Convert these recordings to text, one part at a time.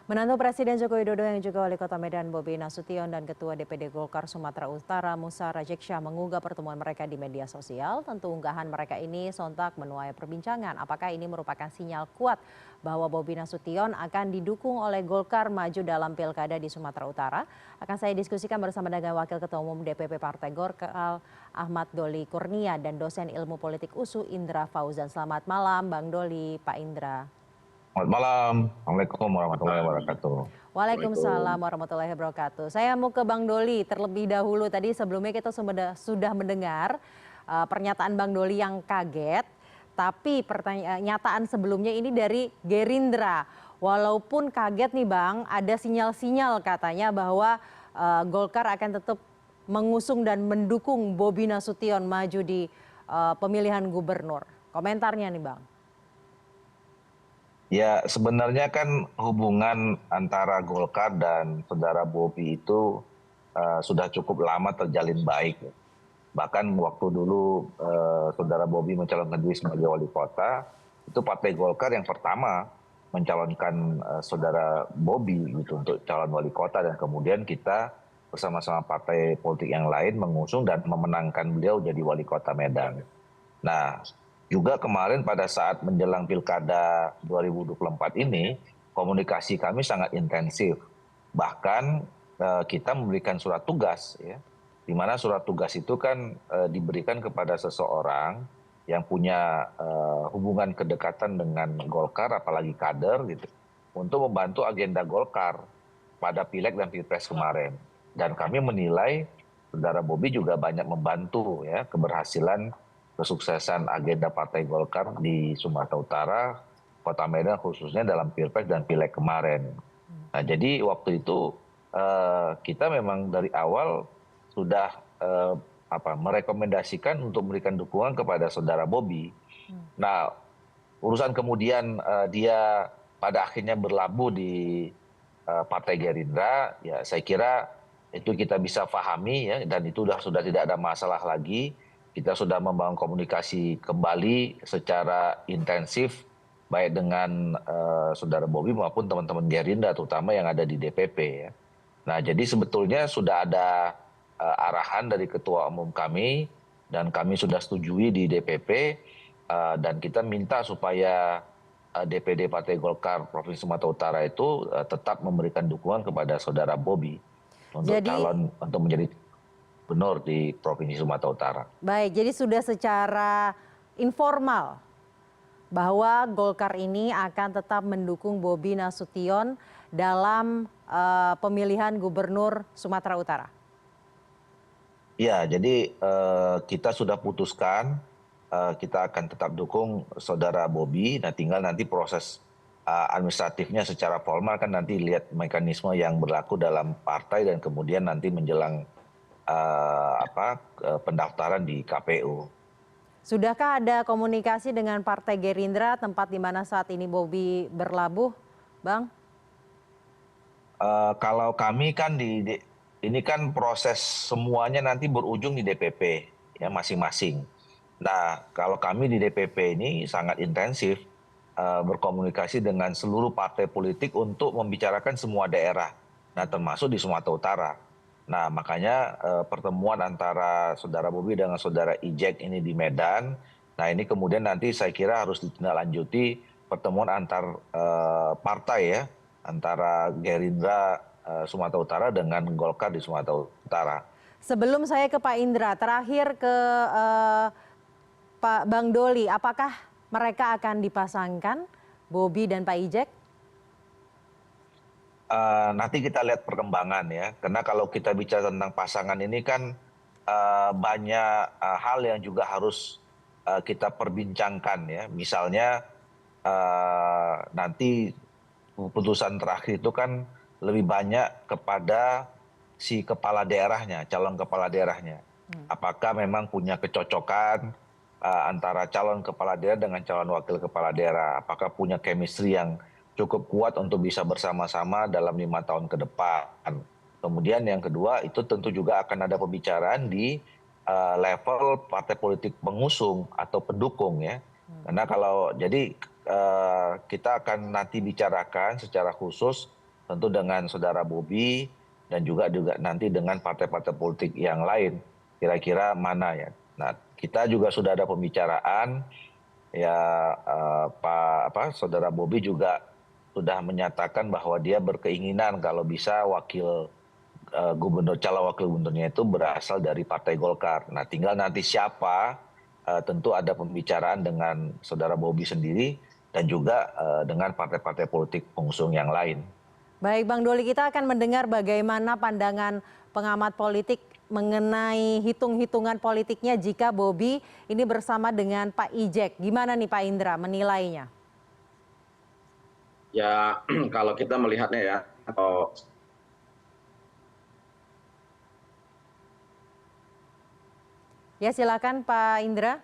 Menantu Presiden Joko Widodo yang juga Wali Kota Medan Bobi Nasution dan Ketua DPD Golkar Sumatera Utara Musa Rajeksyah mengunggah pertemuan mereka di media sosial. Tentu unggahan mereka ini sontak menuai perbincangan. Apakah ini merupakan sinyal kuat bahwa Bobi Nasution akan didukung oleh Golkar maju dalam pilkada di Sumatera Utara? Akan saya diskusikan bersama dengan Wakil Ketua Umum DPP Partai Golkar Ahmad Doli Kurnia dan dosen ilmu politik USU Indra Fauzan. Selamat malam Bang Doli, Pak Indra. Selamat malam. Assalamualaikum warahmatullahi wabarakatuh. Waalaikumsalam warahmatullahi wabarakatuh. Saya mau ke Bang Doli terlebih dahulu. Tadi sebelumnya kita sudah mendengar pernyataan Bang Doli yang kaget. Tapi pernyataan sebelumnya ini dari Gerindra. Walaupun kaget nih Bang, ada sinyal-sinyal katanya bahwa Golkar akan tetap mengusung dan mendukung Bobi Nasution maju di pemilihan gubernur. Komentarnya nih Bang. Ya, sebenarnya kan hubungan antara Golkar dan saudara Bobi itu sudah cukup lama terjalin baik. Bahkan waktu dulu saudara Bobi mencalonkan diri sebagai wali kota, itu Partai Golkar yang pertama mencalonkan saudara Bobi gitu untuk calon wali kota, dan kemudian kita bersama-sama partai politik yang lain mengusung dan memenangkan beliau jadi wali kota Medan. Nah, juga kemarin pada saat menjelang Pilkada 2024 ini, komunikasi kami sangat intensif. Bahkan kita memberikan surat tugas, ya, di mana surat tugas itu kan diberikan kepada seseorang yang punya hubungan kedekatan dengan Golkar, apalagi kader gitu, untuk membantu agenda Golkar pada Pileg dan Pilpres kemarin. Dan kami menilai saudara Bobi juga banyak membantu ya keberhasilan kesuksesan agenda Partai Golkar di Sumatera Utara, Kota Medan khususnya dalam Pilpres dan Pileg kemarin. Nah, jadi waktu itu kita memang dari awal sudah merekomendasikan untuk memberikan dukungan kepada saudara Bobi. Nah, urusan kemudian dia pada akhirnya berlabuh di Partai Gerindra, ya saya kira itu kita bisa pahami ya, dan itu sudah tidak ada masalah lagi. Kita sudah membangun komunikasi kembali secara intensif baik dengan saudara Bobi maupun teman-teman Gerindra terutama yang ada di DPP ya. Nah, jadi sebetulnya sudah ada arahan dari ketua umum kami dan kami sudah setujui di DPP, dan kita minta supaya DPD Partai Golkar Provinsi Sumatera Utara itu tetap memberikan dukungan kepada saudara Bobi untuk calon untuk menjadi gubernur di Provinsi Sumatera Utara. Baik, jadi sudah secara informal bahwa Golkar ini akan tetap mendukung Bobi Nasution dalam pemilihan gubernur Sumatera Utara. Ya, jadi kita sudah putuskan kita akan tetap dukung saudara Bobi. Nah, tinggal nanti proses administratifnya secara formal kan nanti lihat mekanisme yang berlaku dalam partai dan kemudian nanti menjelang pendaftaran di KPU. Sudahkah ada komunikasi dengan Partai Gerindra tempat di mana saat ini Bobi berlabuh, Bang? Kalau kami kan ini kan proses semuanya nanti berujung di DPP ya masing-masing. Nah, kalau kami di DPP ini sangat intensif berkomunikasi dengan seluruh partai politik untuk membicarakan semua daerah, nah termasuk di Sumatera Utara. Nah, makanya pertemuan antara saudara Bobi dengan saudara Ijek ini di Medan. Nah, ini kemudian nanti saya kira harus ditindaklanjuti pertemuan antar partai ya, antara Gerindra Sumatera Utara dengan Golkar di Sumatera Utara. Sebelum saya ke Pak Indra, terakhir ke Pak Bang Doli, apakah mereka akan dipasangkan, Bobi dan Pak Ijek? Nanti kita lihat perkembangan ya, karena kalau kita bicara tentang pasangan ini kan banyak hal yang juga harus kita perbincangkan ya. Misalnya nanti keputusan terakhir itu kan lebih banyak kepada si kepala daerahnya, calon kepala daerahnya. Apakah memang punya kecocokan antara calon kepala daerah dengan calon wakil kepala daerah? Apakah punya chemistry yang cukup kuat untuk bisa bersama-sama dalam 5 tahun ke depan? Kemudian yang kedua itu tentu juga akan ada pembicaraan di level partai politik pengusung atau pendukung ya. Karena kalau jadi kita akan nanti bicarakan secara khusus tentu dengan saudara Bobi dan juga nanti dengan partai-partai politik yang lain, kira-kira mana ya. Nah, kita juga sudah ada pembicaraan, ya saudara Bobi juga sudah menyatakan bahwa dia berkeinginan kalau bisa calon wakil gubernurnya itu berasal dari Partai Golkar. Nah, tinggal nanti siapa, tentu ada pembicaraan dengan saudara Bobi sendiri dan juga dengan partai-partai politik pengusung yang lain. Baik Bang Doli, kita akan mendengar bagaimana pandangan pengamat politik mengenai hitung-hitungan politiknya jika Bobi ini bersama dengan Pak Ijek. Gimana nih Pak Indra menilainya? Ya, kalau kita melihatnya ya, atau Ya silakan Pak Indra.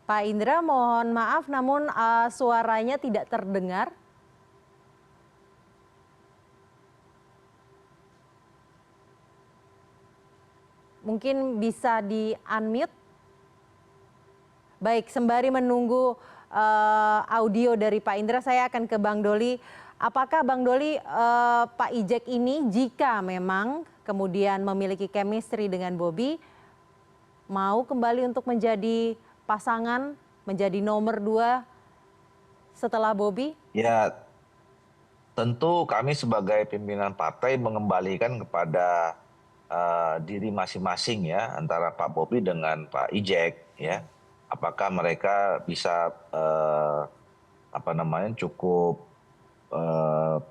Pak Indra, mohon maaf namun suaranya tidak terdengar. Mungkin bisa di-unmute. Baik, sembari menunggu audio dari Pak Indra, saya akan ke Bang Doli. Apakah Bang Doli, Pak Ijek ini jika memang kemudian memiliki chemistry dengan Bobi, mau kembali untuk menjadi pasangan, menjadi nomor 2 setelah Bobi? Ya, tentu kami sebagai pimpinan partai mengembalikan kepada diri masing-masing ya, antara Pak Bobi dengan Pak Ijek ya. Apakah mereka bisa cukup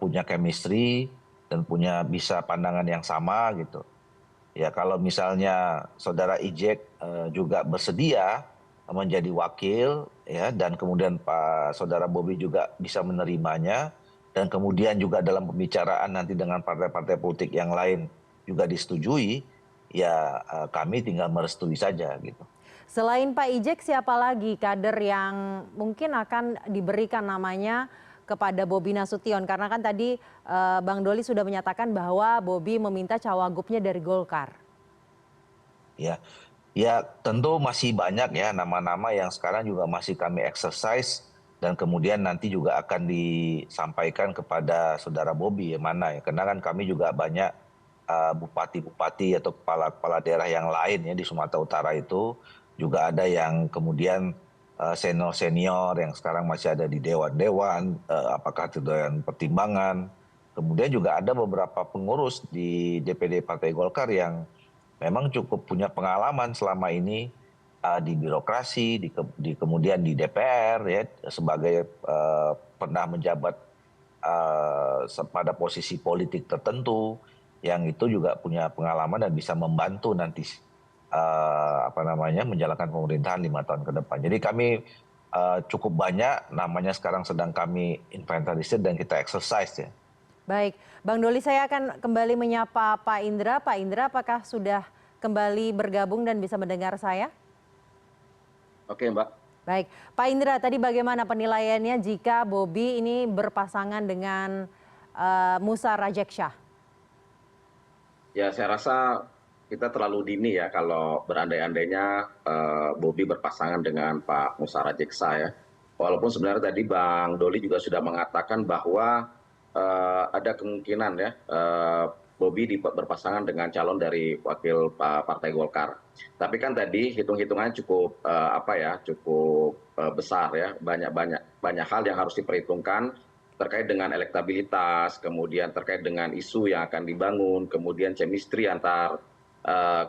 punya chemistry dan bisa pandangan yang sama gitu. Ya kalau misalnya saudara Ijek juga bersedia menjadi wakil ya, dan kemudian saudara Bobi juga bisa menerimanya, dan kemudian juga dalam pembicaraan nanti dengan partai-partai politik yang lain juga disetujui, ya kami tinggal merestui saja gitu. Selain Pak Ijek, siapa lagi kader yang mungkin akan diberikan namanya kepada Bobi Nasution? Karena kan tadi Bang Doli sudah menyatakan bahwa Bobi meminta cawagupnya dari Golkar. Ya, ya tentu masih banyak ya nama-nama yang sekarang juga masih kami exercise dan kemudian nanti juga akan disampaikan kepada saudara Bobi ya mana ya. Karena kan kami juga banyak bupati-bupati atau kepala-kepala daerah yang lain ya di Sumatera Utara itu juga ada yang kemudian senior-senior yang sekarang masih ada di dewan-dewan, apakah itu dewan pertimbangan. Kemudian juga ada beberapa pengurus di DPD Partai Golkar yang memang cukup punya pengalaman selama ini di birokrasi, kemudian di DPR ya, sebagai pernah menjabat pada posisi politik tertentu, yang itu juga punya pengalaman dan bisa membantu nanti menjalankan pemerintahan 5 tahun ke depan. Jadi kami cukup banyak namanya sekarang sedang kami inventarisir dan kita exercise ya. Baik, Bang Doli, saya akan kembali menyapa Pak Indra. Pak Indra, apakah sudah kembali bergabung dan bisa mendengar saya? Oke Mbak. Baik, Pak Indra, tadi bagaimana penilaiannya jika Bobi ini berpasangan dengan Musa Rajeksya? Ya, saya rasa kita terlalu dini ya kalau berandai-andainya Bobi berpasangan dengan Pak Musa Rajeksa ya. Walaupun sebenarnya tadi Bang Doli juga sudah mengatakan bahwa ada kemungkinan ya Bobi berpasangan dengan calon dari wakil Partai Golkar. Tapi kan tadi hitung-hitungannya cukup cukup besar ya, banyak hal yang harus diperhitungkan terkait dengan elektabilitas, kemudian terkait dengan isu yang akan dibangun, kemudian chemistry antar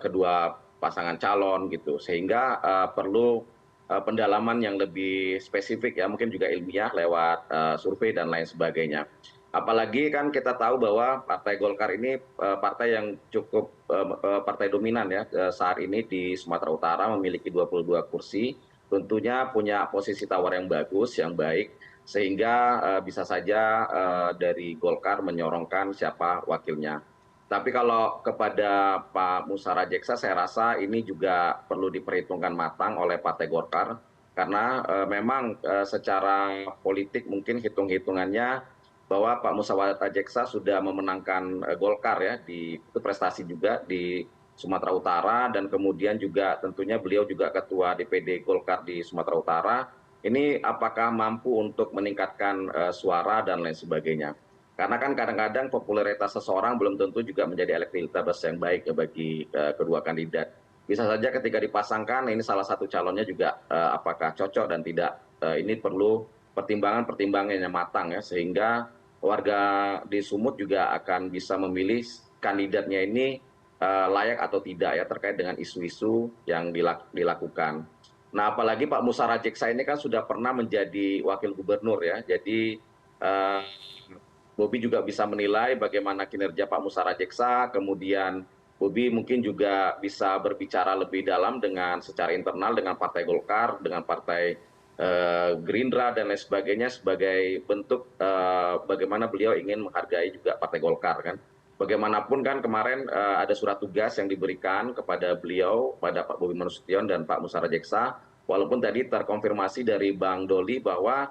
kedua pasangan calon gitu, sehingga perlu pendalaman yang lebih spesifik ya, mungkin juga ilmiah lewat survei dan lain sebagainya. Apalagi kan kita tahu bahwa Partai Golkar ini partai yang cukup partai dominan ya saat ini di Sumatera Utara, memiliki 22 kursi, tentunya punya posisi tawar yang bagus, yang baik, sehingga bisa saja dari Golkar menyorongkan siapa wakilnya. Tapi kalau kepada Pak Musa Rajeksa, saya rasa ini juga perlu diperhitungkan matang oleh Partai Golkar, karena memang secara politik mungkin hitung-hitungannya bahwa Pak Musawarat Rajeksa sudah memenangkan Golkar ya, itu prestasi juga di Sumatera Utara, dan kemudian juga tentunya beliau juga Ketua DPD Golkar di Sumatera Utara. Ini apakah mampu untuk meningkatkan suara dan lain sebagainya. Karena kan kadang-kadang popularitas seseorang belum tentu juga menjadi elektabilitas yang baik ya bagi kedua kandidat. Bisa saja ketika dipasangkan ini salah satu calonnya juga apakah cocok dan tidak. Ini perlu pertimbangan-pertimbangan yang matang ya, sehingga warga di Sumut juga akan bisa memilih kandidatnya ini layak atau tidak ya, terkait dengan isu-isu yang dilakukan. Nah, apalagi Pak Musa Rajeksa ini kan sudah pernah menjadi wakil gubernur ya, jadi Bobi juga bisa menilai bagaimana kinerja Pak Musa Rajeksa, kemudian Bobi mungkin juga bisa berbicara lebih dalam dengan secara internal dengan Partai Golkar, dengan Partai Gerindra dan lain sebagainya, sebagai bentuk bagaimana beliau ingin menghargai juga Partai Golkar kan. Bagaimanapun kan kemarin ada surat tugas yang diberikan kepada beliau, pada Pak Bobi Nasution dan Pak Musa Rajeksa, walaupun tadi terkonfirmasi dari Bang Doli bahwa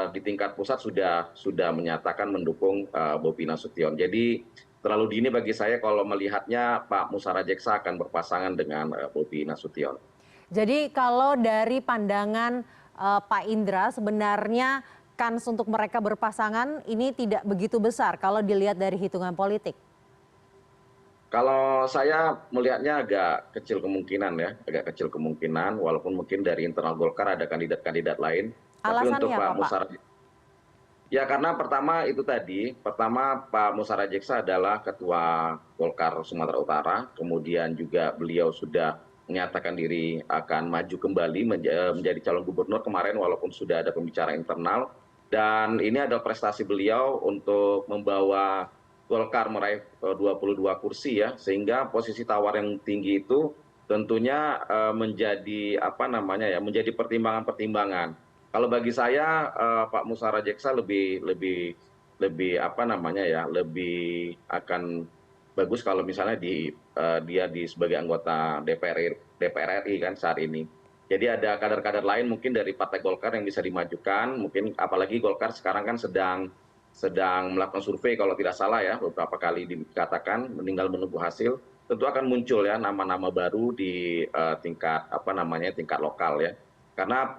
di tingkat pusat sudah menyatakan mendukung Bobi Nasution. Jadi terlalu dini bagi saya kalau melihatnya Pak Musa Rajeksa akan berpasangan dengan Bobi Nasution. Jadi kalau dari pandangan Pak Indra, sebenarnya kans untuk mereka berpasangan ini tidak begitu besar kalau dilihat dari hitungan politik. Kalau saya melihatnya agak kecil kemungkinan ya, agak kecil kemungkinan, walaupun mungkin dari internal Golkar ada kandidat-kandidat lain. Tapi untuk Alasannya Pak apa, Pak? Musa, ya karena pertama itu tadi, pertama Pak Musa Rajeksa adalah Ketua Golkar Sumatera Utara, kemudian juga beliau sudah menyatakan diri akan maju kembali menjadi calon gubernur kemarin, walaupun sudah ada pembicaraan internal. Dan ini adalah prestasi beliau untuk membawa Golkar meraih 22 kursi ya, sehingga posisi tawar yang tinggi itu tentunya menjadi apa namanya ya, menjadi pertimbangan-pertimbangan. Kalau bagi saya Pak Musa Rajeksa lebih apa namanya ya, lebih akan bagus kalau misalnya dia sebagai anggota DPR RI kan saat ini. Jadi ada kader-kader lain mungkin dari Partai Golkar yang bisa dimajukan, mungkin apalagi Golkar sekarang kan sedang melakukan survei kalau tidak salah ya, beberapa kali dikatakan meninggal menunggu hasil. Tentu akan muncul ya nama-nama baru di tingkat apa namanya, tingkat lokal ya. Karena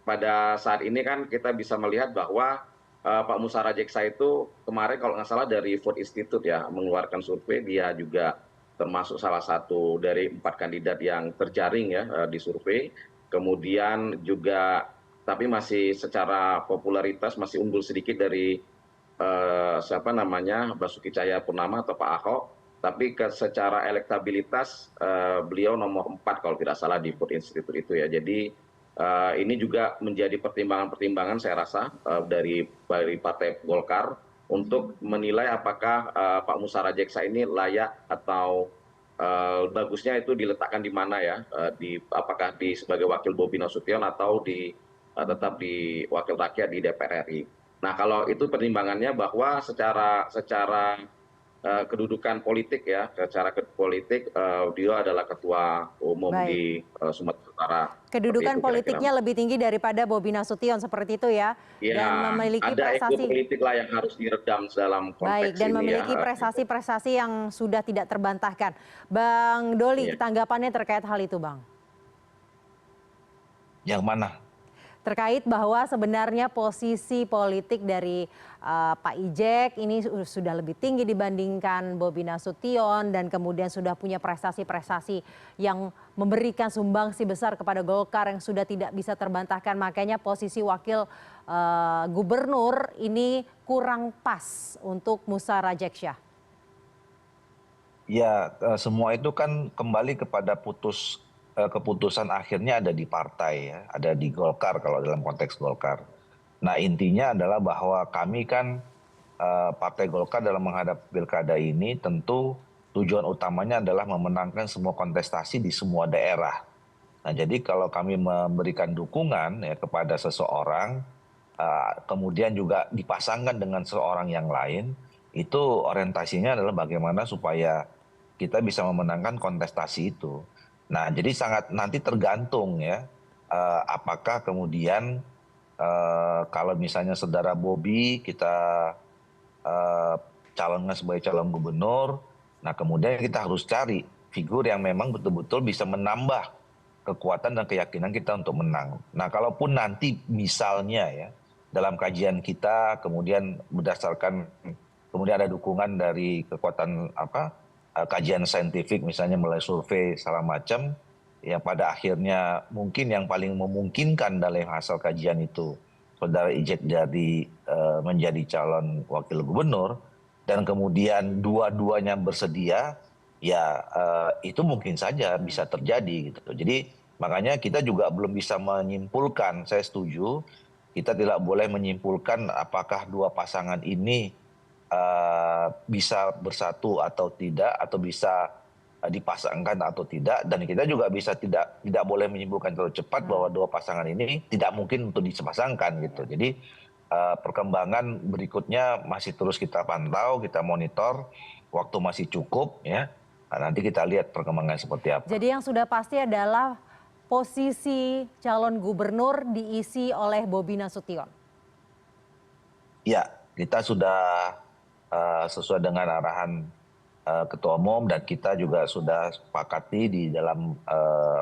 pada saat ini kan kita bisa melihat bahwa Pak Musa Rajeksa itu kemarin kalau nggak salah dari Food Institute ya mengeluarkan survei, dia juga termasuk salah satu dari 4 kandidat yang terjaring ya di survei. Kemudian juga tapi masih secara popularitas masih unggul sedikit dari siapa namanya, Basuki Cahayapurnama atau Pak Ahok. Tapi secara elektabilitas beliau nomor 4 kalau tidak salah di Food Institute itu ya. Jadi ini juga menjadi pertimbangan-pertimbangan saya rasa dari Partai Golkar untuk menilai apakah Pak Musa Rajeksa ini layak atau bagusnya itu diletakkan di mana ya, apakah sebagai wakil Bobi Nasution atau tetap di wakil rakyat di DPR RI. Nah kalau itu pertimbangannya bahwa secara kedudukan politik ya, secara politik dia adalah ketua umum di Sumatera Utara. Kedudukan politiknya lebih tinggi daripada Bobi Nasution seperti itu ya, ya, dan memiliki ada prestasi ego politik lah yang harus diredam dalam konteks baik, dan ini memiliki ya. prestasi-prestasi yang sudah tidak terbantahkan. Bang Doli, tanggapannya terkait hal itu, Bang? Yang mana? Terkait bahwa sebenarnya posisi politik dari Pak Ijek ini sudah lebih tinggi dibandingkan Bobi Nasution, dan kemudian sudah punya prestasi-prestasi yang memberikan sumbangsi besar kepada Golkar yang sudah tidak bisa terbantahkan. Makanya posisi wakil gubernur ini kurang pas untuk Musa Rajeksa. Ya, semua itu kan kembali kepada keputusan akhirnya ada di partai ya, ada di Golkar kalau dalam konteks Golkar. Nah intinya adalah bahwa kami kan Partai Golkar dalam menghadapi pilkada ini tentu tujuan utamanya adalah memenangkan semua kontestasi di semua daerah. Nah jadi kalau kami memberikan dukungan ya kepada seseorang, kemudian juga dipasangkan dengan seseorang yang lain, itu orientasinya adalah bagaimana supaya kita bisa memenangkan kontestasi itu. Nah, jadi sangat nanti tergantung ya, apakah kemudian kalau misalnya saudara Bobi kita calonnya sebagai calon gubernur, nah kemudian kita harus cari figur yang memang betul-betul bisa menambah kekuatan dan keyakinan kita untuk menang. Nah kalaupun nanti misalnya ya dalam kajian kita kemudian berdasarkan kemudian ada dukungan dari kekuatan kajian saintifik misalnya melalui survei segala macam yang pada akhirnya mungkin yang paling memungkinkan dalam hasil kajian itu saudara Ijek jadi menjadi calon wakil gubernur dan kemudian dua-duanya bersedia, ya itu mungkin saja bisa terjadi gitu. Jadi makanya kita juga belum bisa menyimpulkan, saya setuju, kita tidak boleh menyimpulkan apakah dua pasangan ini bisa bersatu atau tidak, atau bisa dipasangkan atau tidak, dan kita juga bisa tidak boleh menyimpulkan terlalu cepat bahwa dua pasangan ini tidak mungkin untuk dipasangkan gitu. Jadi perkembangan berikutnya masih terus kita pantau, kita monitor, waktu masih cukup ya. Nah, nanti kita lihat perkembangan seperti apa. Jadi yang sudah pasti adalah posisi calon gubernur diisi oleh Bobi Nasution. Ya, kita sudah sesuai dengan arahan Ketua Umum dan kita juga sudah sepakati di dalam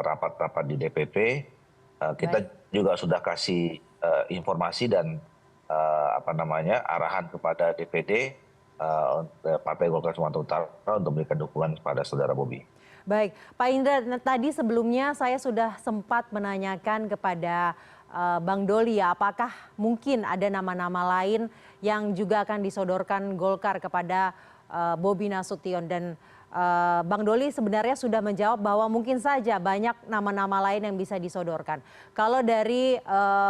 rapat-rapat di DPP. Kita juga sudah kasih informasi dan arahan kepada DPD Partai Golkar Sumatera Utara untuk memberikan dukungan kepada saudara Bobi. Baik, Pak Indra, tadi sebelumnya saya sudah sempat menanyakan kepada Bang Doli ya, apakah mungkin ada nama-nama lain yang juga akan disodorkan Golkar kepada Bobi Nasution, dan Bang Doli sebenarnya sudah menjawab bahwa mungkin saja banyak nama-nama lain yang bisa disodorkan. Kalau dari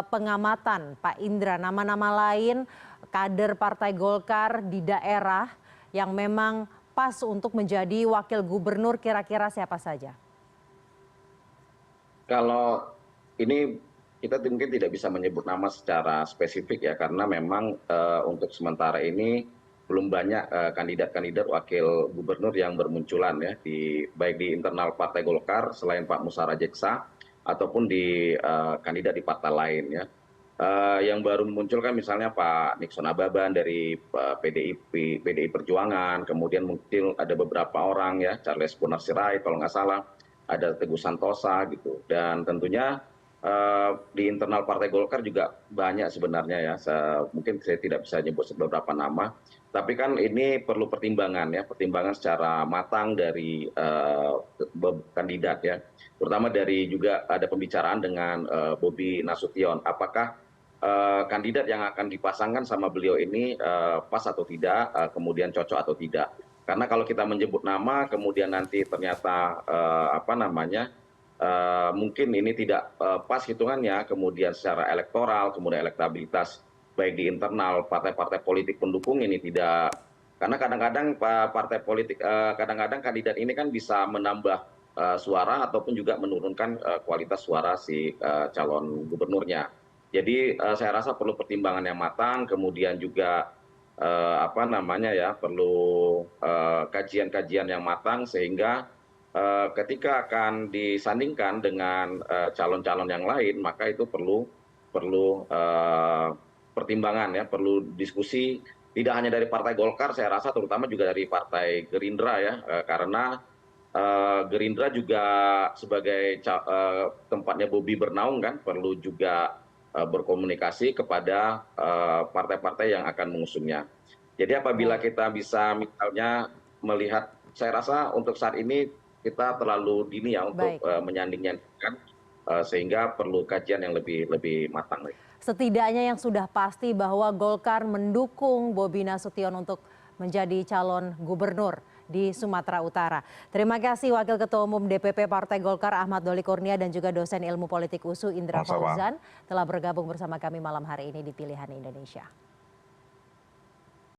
pengamatan Pak Indra, nama-nama lain kader Partai Golkar di daerah yang memang pas untuk menjadi wakil gubernur kira-kira siapa saja? Kalau ini kita mungkin tidak bisa menyebut nama secara spesifik ya, karena memang untuk sementara ini belum banyak kandidat-kandidat wakil gubernur yang bermunculan ya, baik di internal Partai Golkar selain Pak Musara Jeksa ataupun di kandidat di partai lain ya. Yang baru muncul kan misalnya Pak Nixon Ababan dari PDI Perjuangan, kemudian mungkin ada beberapa orang ya, Charles Bonar Sirait kalau nggak salah, ada Teguh Santosa gitu, dan tentunya di internal Partai Golkar juga banyak sebenarnya ya, mungkin saya tidak bisa nyebut beberapa nama, tapi kan ini perlu pertimbangan ya, pertimbangan secara matang dari kandidat ya, terutama dari juga ada pembicaraan dengan Bobi Nasution, apakah kandidat yang akan dipasangkan sama beliau ini pas atau tidak, kemudian cocok atau tidak. Karena kalau kita menyebut nama, kemudian nanti ternyata mungkin ini tidak pas hitungannya, kemudian secara elektoral, kemudian elektabilitas baik di internal partai-partai politik pendukung ini tidak, karena kadang-kadang partai politik, kadang-kadang kandidat ini kan bisa menambah suara ataupun juga menurunkan kualitas suara si calon gubernurnya. Jadi saya rasa perlu pertimbangan yang matang, kemudian juga perlu kajian-kajian yang matang sehingga ketika akan disandingkan dengan calon-calon yang lain, maka itu perlu pertimbangan ya, perlu diskusi tidak hanya dari Partai Golkar, saya rasa terutama juga dari Partai Gerindra ya, karena Gerindra juga sebagai tempatnya Bobi bernaung kan, perlu juga berkomunikasi kepada partai-partai yang akan mengusungnya. Jadi apabila kita bisa misalnya melihat, saya rasa untuk saat ini kita terlalu dini ya untuk menyanding-nyandingkan, sehingga perlu kajian yang lebih matang. Setidaknya yang sudah pasti bahwa Golkar mendukung Bobi Nasution untuk menjadi calon gubernur di Sumatera Utara. Terima kasih Wakil Ketua Umum DPP Partai Golkar Ahmad Doli Kurnia dan juga dosen ilmu politik USU Indra Fauzan telah bergabung bersama kami malam hari ini di Pilihan Indonesia.